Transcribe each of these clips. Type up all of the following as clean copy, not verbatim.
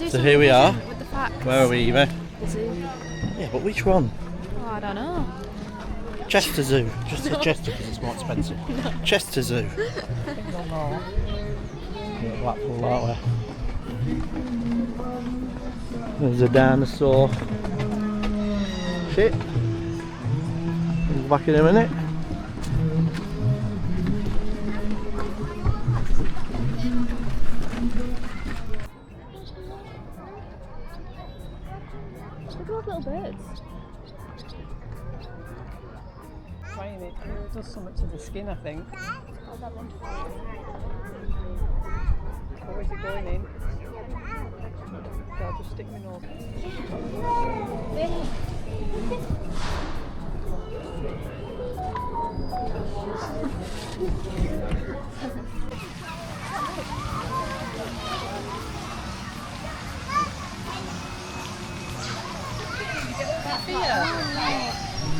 So here we are. With the facts. Where are we, Evie? The zoo. Yeah, but which one? Oh, I don't know. Chester Zoo. Just say Chester because it's more expensive. Chester Zoo. Yeah, Blackpool, aren't we? There's a dinosaur. Shit. We'll be back in a minute. Look at those little birds. Trying it does something to the skin, I think. Or is it going in? So I'll just stick my nose.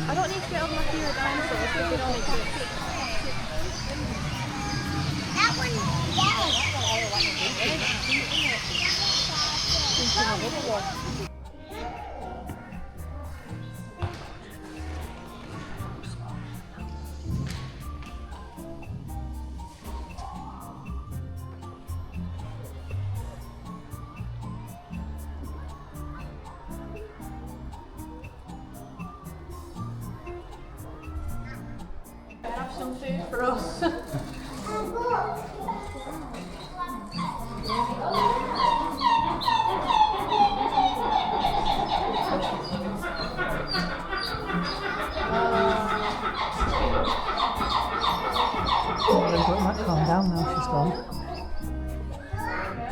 I don't need to get on my fear of dinosaurs. I think only to That one, have some food for us. It might calm down now she's gone.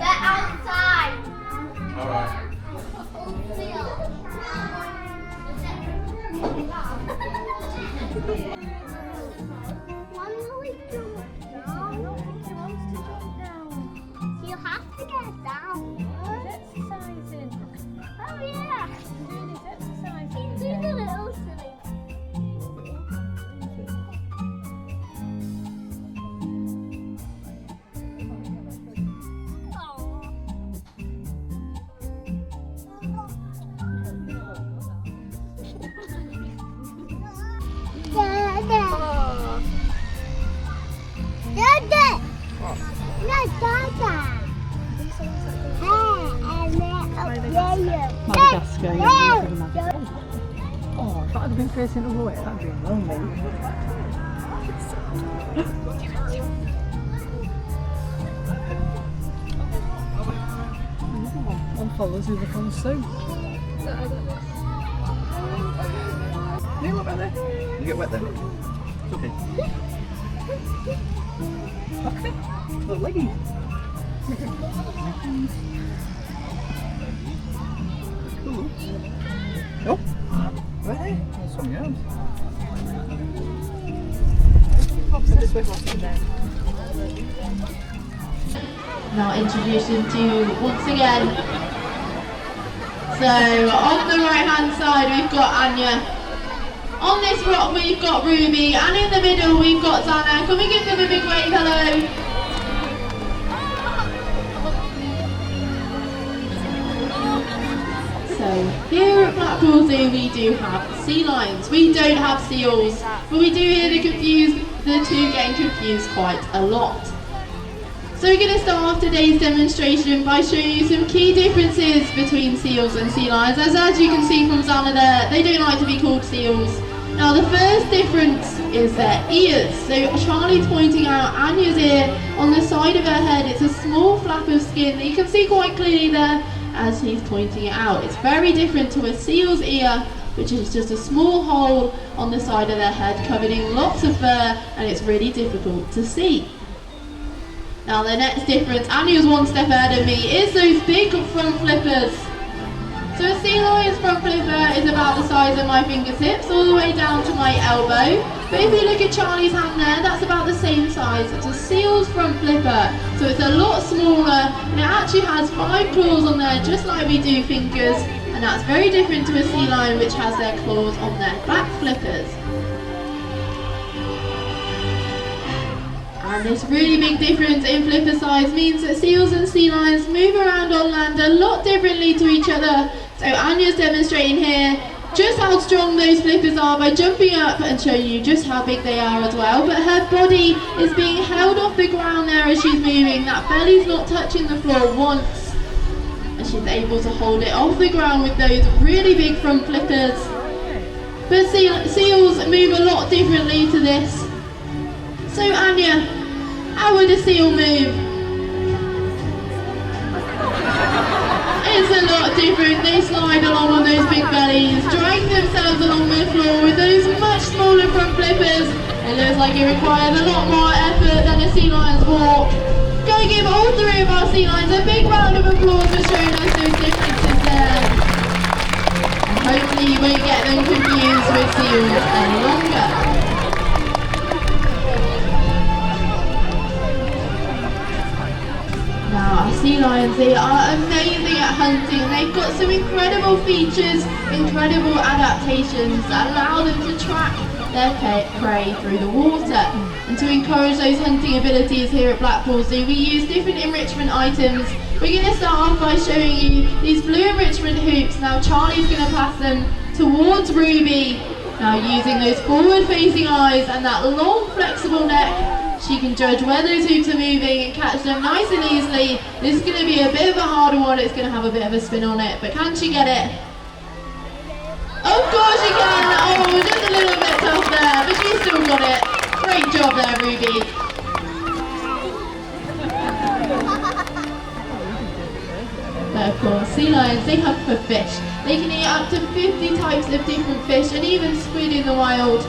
they're outside. Alright. Why will we jump down? I don't think he wants to jump down. You have to get down. He's exercising. Oh yeah. He's exercising. He's doing a little silly. Oh. Dada! No, Dada! Madagascar, yeah, Madagascar. Oh, if that had been facing the way, that'd be lonely. One follows the other comes too. You look at there. You get wet then? It's okay. Okay. The leggies. Cool. Oh, right there. There's some yards. This way, what's in there? Now introduce him to once again. So on the right hand side we've got Anya. On this rock we've got Ruby, and in the middle we've got Zana. Can we give them a big wave hello? So here at Blackpool Zoo we do have sea lions. We don't have seals, but we do hear the two getting confused quite a lot. So we're going to start off today's demonstration by showing you some key differences between seals and sea lions. As you can see from Zana there, they don't like to be called seals. Now the first difference is their ears. So Charlie's pointing out Anya's ear on the side of her head. It's a small flap of skin that you can see quite clearly there as he's pointing it out. It's very different to a seal's ear, which is just a small hole on the side of their head covered in lots of fur, and it's really difficult to see. Now the next difference, Anya's one step ahead of me, is those big front flippers. So a sea lion's front flipper is about the size of my fingertips, all the way down to my elbow. But if you look at Charlie's hand there, that's about the same size. It's a seal's front flipper, so it's a lot smaller, and it actually has 5 claws on there, just like we do fingers, and that's very different to a sea lion, which has their claws on their back flippers. And this really big difference in flipper size means that seals and sea lions move around on land a lot differently to each other. So Anya's demonstrating here just how strong those flippers are by jumping up and showing you just how big they are as well. But her body is being held off the ground there as she's moving. That belly's not touching the floor once. And she's able to hold it off the ground with those really big front flippers. But seals move a lot differently to this. So Anya, how would a seal move? It's a lot different. They slide along on those big bellies, drag themselves along the floor with those much smaller front flippers. It looks like it requires a lot more effort than a sea lion's walk. Go give all three of our sea lions a big round of applause for showing us those differences there. And hopefully you won't get them confused with seals any longer. Now, our sea lions, they are amazing at hunting. They've got some incredible features, incredible adaptations that allow them to track their prey through the water. And to encourage those hunting abilities here at Blackpool Zoo, we use different enrichment items. We're going to start off by showing you these blue enrichment hoops. Now, Charlie's going to pass them towards Ruby. Now, using those forward-facing eyes and that long, flexible neck, she can judge where those hoops are moving and catch them nice and easily. This is going to be a bit of a harder one. It's going to have a bit of a spin on it, but can she get it? Of course she can! Oh, just a little bit tough there, but she's still got it. Great job there, Ruby. But of course, sea lions, they hunt for fish. They can eat up to 50 types of different fish and even squid in the wild.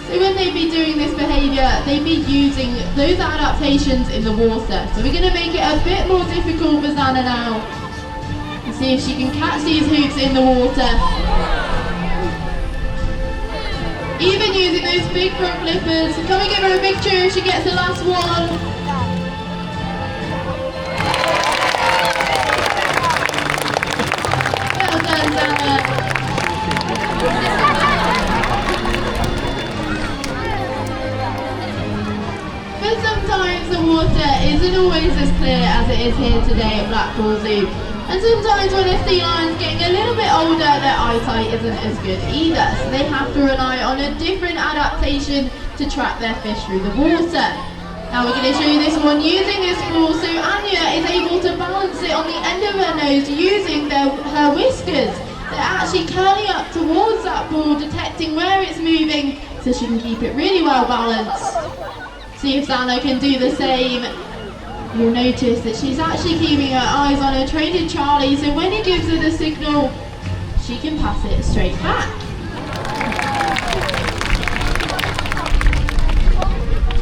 So when they'd be doing this behaviour, they'd be using those adaptations in the water. So we're going to make it a bit more difficult for Zana now. And see if she can catch these hoops in the water. Even using those big front flippers. Can we give her a big cheer if she gets the last one? Well done, Zana. But sometimes the water isn't always as clear as it is here today at Blackpool Zoo. And sometimes when a sea lion's getting a little bit older, their eyesight isn't as good either. So they have to rely on a different adaptation to track their fish through the water. Now we're going to show you this one using this ball. So Anya is able to balance it on the end of her nose using her whiskers. They're actually curling up towards that ball, detecting where it's moving so she can keep it really well balanced. See if Zana can do the same. You'll notice that she's actually keeping her eyes on her trainer Charlie, so when he gives her the signal, she can pass it straight back.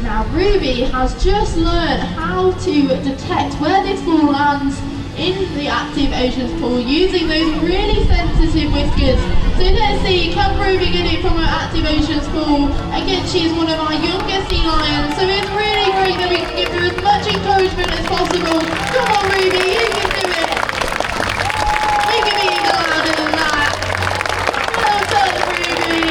Now Ruby has just learned how to detect where this ball lands in the active oceans pool using those really sensitive whiskers. So let's see, can Ruby get it from her active oceans pool? Again, she's one of our youngest sea lions, so it's really great that we can give her as much encouragement as possible. Come on Ruby, you can do it! We can be even louder than that. Well done Ruby!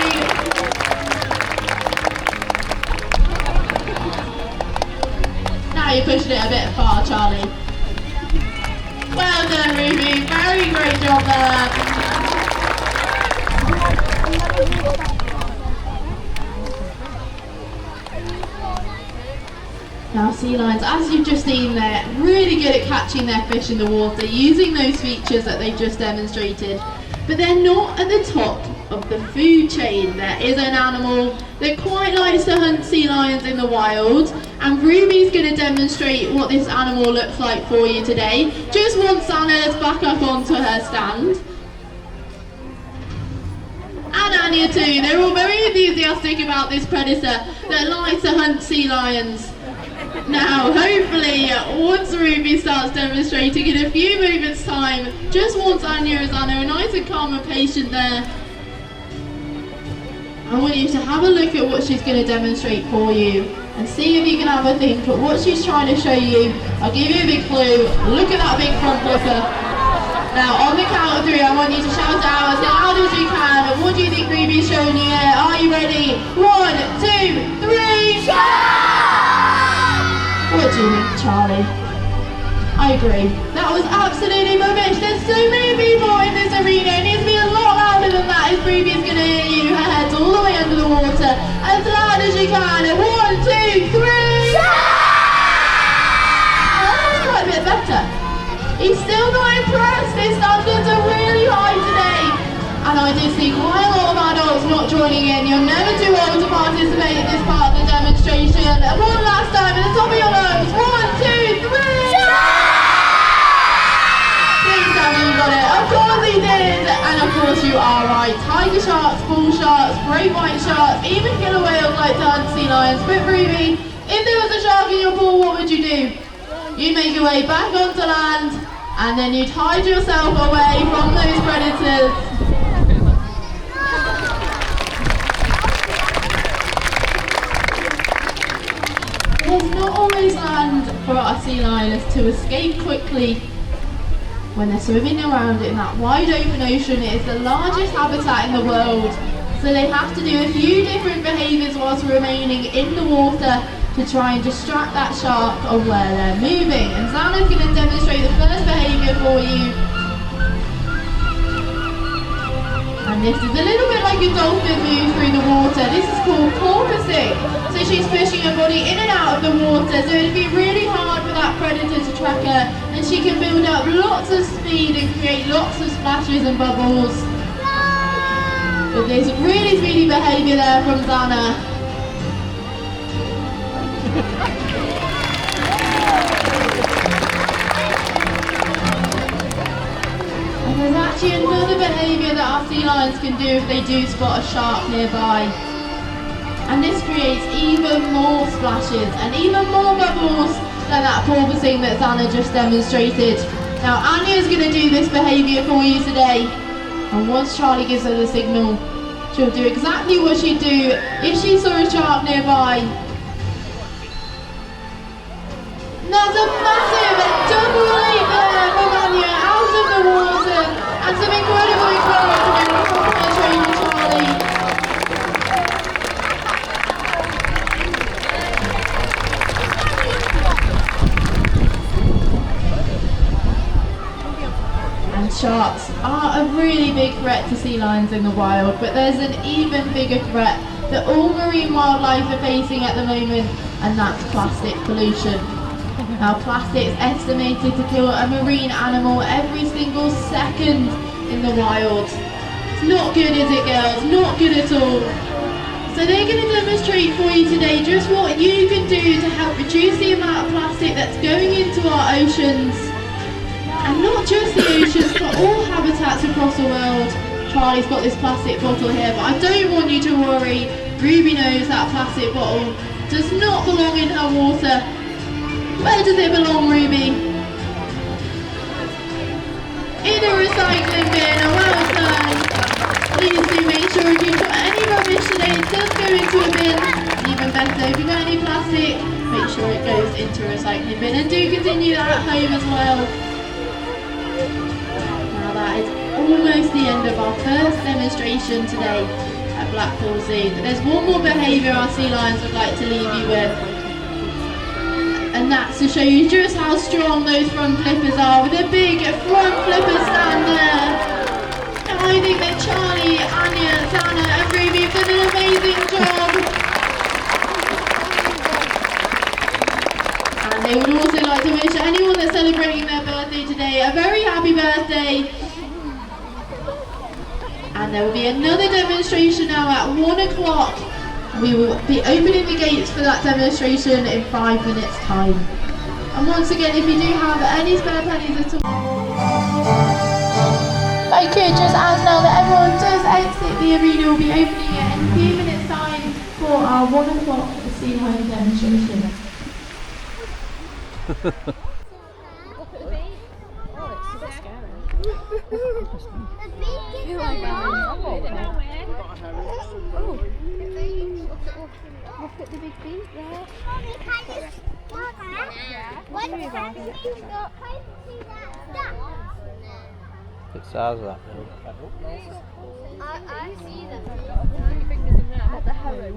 Now you're pushing it a bit far, Charlie. Well done, Ruby. Very great job there. Now sea lions, as you've just seen there, really good at catching their fish in the water, using those features that they've just demonstrated. But they're not at the top of the food chain. There is an animal that quite likes to hunt sea lions in the wild, and Ruby's going to demonstrate what this animal looks like for you today. Just once Anna's back up onto her stand. And Anya too, they're all very enthusiastic about this predator that likes to hunt sea lions. Now, hopefully, once Ruby starts demonstrating in a few moments' time, just once Anya is nice and calm and patient there, I want you to have a look at what she's going to demonstrate for you and see if you can have a think at what she's trying to show you. I'll give you a big clue. Look at that big front flipper. Now, on the count of 3, I want you to shout out as loud as you can. What do you think Ruby's showing you here? Are you ready? 1, 2, 3, shout! What do you think, Charlie? I agree. That was absolutely rubbish. There's so many people in this arena. It needs to be a lot louder than that if Ruby's going to hear you. Her head's all the way under the water. As loud as you can. 1, 2, 3. Oh, that was quite a bit better. He's still not impressed. His standards are really high today. And I do see quite a lot of adults not joining in. You're never too old to participate in this part of the demonstration. And one last time at the top of your lungs. 1, 2, 3. Please tell me you got it. Of course he did. And of course you are right. Tiger sharks, bull sharks, great white sharks, even killer whales like turned sea lions. But Ruby, if there was a shark in your pool, what would you do? You'd make your way back onto land and then you'd hide yourself away from those predators. There's not always land for our sea lions to escape quickly when they're swimming around in that wide open ocean. It is the largest habitat in the world, so they have to do a few different behaviours whilst remaining in the water to try and distract that shark on where they're moving. And Zana's going to demonstrate the first behaviour for you. And this is a little bit like a dolphin moves through the water. This is called porpoising. So she's pushing her body in and out of the water, so it'd be really hard for that predator to track her, and she can build up lots of speed and create lots of splashes and bubbles. But there's really speedy behaviour there from Zana. And there's actually another behaviour that our sea lions can do if they do spot a shark nearby. And this creates even more splashes and even more bubbles than that porpoising that Zana just demonstrated. Now Anya's going to do this behaviour for you today, and once Charlie gives her the signal, she'll do exactly what she'd do if she saw a shark nearby. And that's a massive double leap there from Anya out of the water, and some incredible encouragement from her trainer Charlie. Sharks are a really big threat to sea lions in the wild, but there's an even bigger threat that all marine wildlife are facing at the moment, and that's plastic pollution. Now plastic is estimated to kill a marine animal every single second in the wild. It's not good, is it, girls? Not good at all. So they're going to demonstrate for you today just what you can do to help reduce the amount of plastic that's going into our oceans. And not just the oceans, but all habitats across the world. Charlie's got this plastic bottle here, but I don't want you to worry. Ruby knows that plastic bottle does not belong in her water. Where does it belong, Ruby? In a recycling bin. Well done. Please do make sure if you've got any rubbish today, it does go into a bin. Even better, if you've got any plastic, make sure it goes into a recycling bin. And do continue that at home as well. Now that is almost the end of our first demonstration today at Blackpool Zoo. But there's one more behaviour our sea lions would like to leave you with. And that's to show you just how strong those front flippers are, with a big front flipper stand there. And I think that Charlie, Anya, Zana and Ruby have done an amazing job. And they would also like to wish anyone that's celebrating their birthday today a very happy birthday. And there will be another demonstration now at 1 o'clock. We will be opening the gates for that demonstration in 5 minutes time. And once again, if you do have any spare pennies at all, I could just ask now that everyone does exit the arena. We'll be opening it in a few minutes time for our 1 o'clock sea lion demonstration. Look at the big beak there. Mommy, can you see that? What can you see that? It says that. I see them. At the harrow.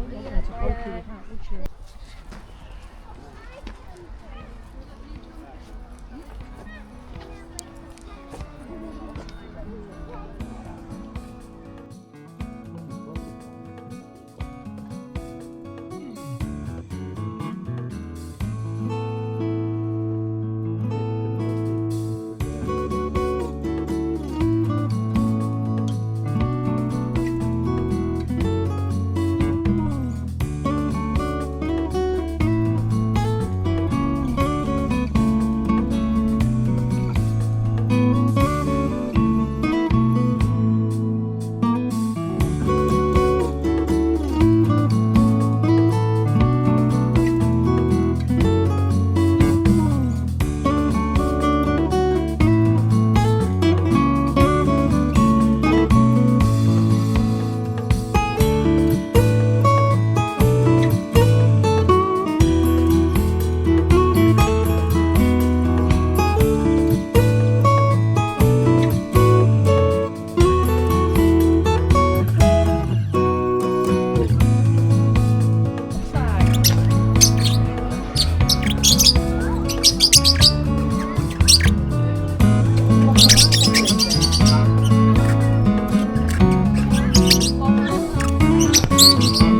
Bye.